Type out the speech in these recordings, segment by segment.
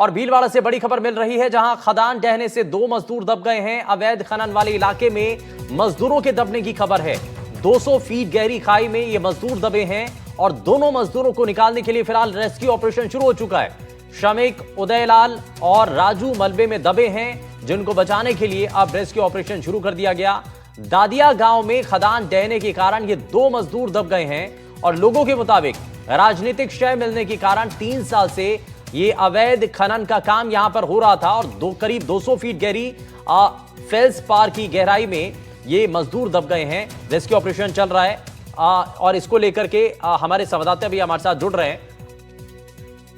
और भीलवाड़ा से बड़ी खबर मिल रही है, जहां खदान ढहने से 2 मजदूर दब गए हैं। अवैध खनन वाले इलाके में मजदूरों के दबने की खबर है। 200 फीट गहरी खाई में ये मजदूर दबे हैं और दोनों मजदूरों को निकालने के लिए फिलहाल रेस्क्यू ऑपरेशन शुरू हो चुका है। श्रमिक उदयलाल और राजू मलबे में दबे हैं, जिनको बचाने के लिए अब रेस्क्यू ऑपरेशन शुरू कर दिया गया। दादिया गांव में खदान ढहने के कारण ये 2 मजदूर दब गए हैं और लोगों के मुताबिक राजनीतिक शय मिलने के कारण 3 साल से ये अवैध खनन का काम यहां पर हो रहा था और करीब 200 फीट गहरी फेल्स पार की गहराई में ये मजदूर दब गए हैं। रेस्क्यू ऑपरेशन चल रहा है और इसको लेकर के हमारे संवाददाता भी हमारे साथ जुड़ रहे हैं।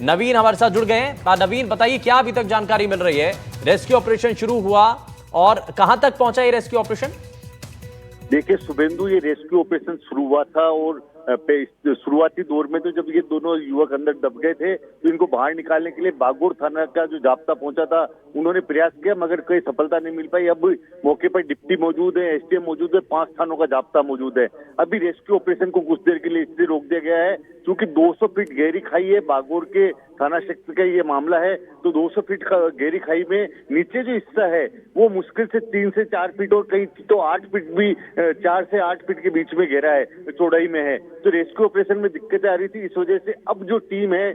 नवीन हमारे साथ जुड़ गए हैं। नवीन, बताइए क्या अभी तक जानकारी मिल रही है? रेस्क्यू ऑपरेशन शुरू हुआ और कहां तक पहुंचा ये रेस्क्यू ऑपरेशन? देखिए शुभेंदु, ये रेस्क्यू ऑपरेशन शुरू हुआ था और शुरुआती दौर में तो जब ये दोनों युवक अंदर दब गए थे तो इनको बाहर निकालने के लिए बागोड़ थाना का जो जाब्ता पहुंचा था, उन्होंने प्रयास किया मगर कोई सफलता नहीं मिल पाई। अब मौके पर डिप्टी मौजूद है, एसडीएम मौजूद है, 5 थानों का जाब्ता मौजूद है। अभी रेस्क्यू ऑपरेशन को कुछ देर के लिए इसलिए रोक दिया गया है क्योंकि 200 फीट गहरी खाई है। बागोड़ के थाना क्षेत्र का ये मामला है, तो 200 फीट गहरी खाई में नीचे जो हिस्सा है वो मुश्किल से 3 से 4 फीट और कहीं तो 8 फीट भी 4 से 8 फीट के बीच में गहरा है, चौड़ाई में है। तो रेस्क्यू ऑपरेशन में दिक्कतें आ रही थी, इस वजह से अब जो टीम है,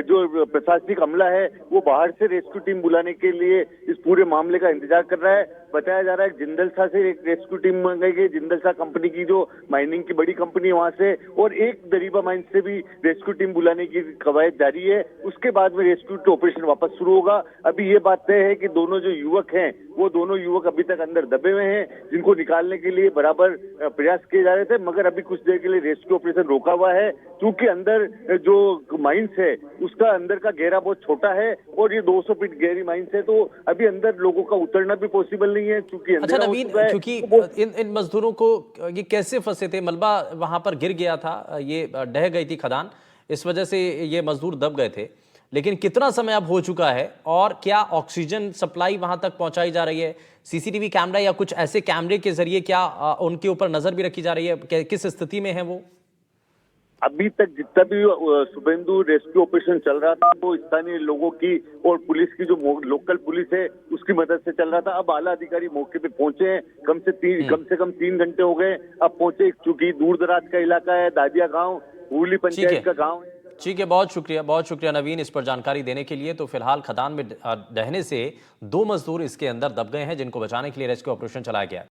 जो प्रशासनिक अमला है, वो बाहर से रेस्क्यू टीम बुलाने के लिए इस पूरे मामले का इंतजार कर रहा है। बताया जा रहा है जिंदल शाह से एक रेस्क्यू टीम मंगाई गई, जिंदल शाह कंपनी की जो माइनिंग की बड़ी कंपनी है वहां से, और एक दरीबा माइन से भी रेस्क्यू टीम बुलाने की कवायद जारी है। उसके बाद में रेस्क्यू ऑपरेशन वापस शुरू होगा। अभी ये बात तय है कि दोनों जो युवक हैं वो दोनों युवक अभी तक अंदर दबे हुए हैं, जिनको निकालने के लिए बराबर प्रयास किए जा रहे थे, मगर अभी कुछ देर के लिए रेस्क्यू ऑपरेशन रोका हुआ है क्योंकि अंदर जो माइंस है उसका अंदर का गहरा बहुत छोटा है और ये 200 फीट गहरी माइंस है, तो अभी अंदर लोगों का उतरना भी पॉसिबल नहीं है क्योंकि अच्छा नवीन, क्योंकि इन मजदूरों को ये कैसे फंसे थे? मलबा वहां पर गिर गया था, ये ढह गई थी खदान, इस वजह से ये मजदूर दब गए थे। लेकिन कितना समय अब हो चुका है और क्या ऑक्सीजन सप्लाई वहां तक पहुंचाई जा रही है? सीसीटीवी कैमरा या कुछ ऐसे कैमरे के जरिए क्या उनके ऊपर नजर भी रखी जा रही है? किस स्थिति में है वो? अभी तक जितना भी शुभेंदु रेस्क्यू ऑपरेशन चल रहा था वो स्थानीय लोगों की और पुलिस की जो लोकल पुलिस है उसकी मदद से चल रहा था। अब आला अधिकारी मौके पे पहुंचे हैं, कम से कम 3 घंटे हो गए अब पहुंचे, क्योंकि दूर दराज का इलाका है, दादिया गाँव हुली पंचायत का गाँव है। ठीक है, बहुत शुक्रिया नवीन इस पर जानकारी देने के लिए। तो फिलहाल खदान में ढहने से 2 मजदूर इसके अंदर दब गए हैं, जिनको बचाने के लिए रेस्क्यू ऑपरेशन चलाया गया है।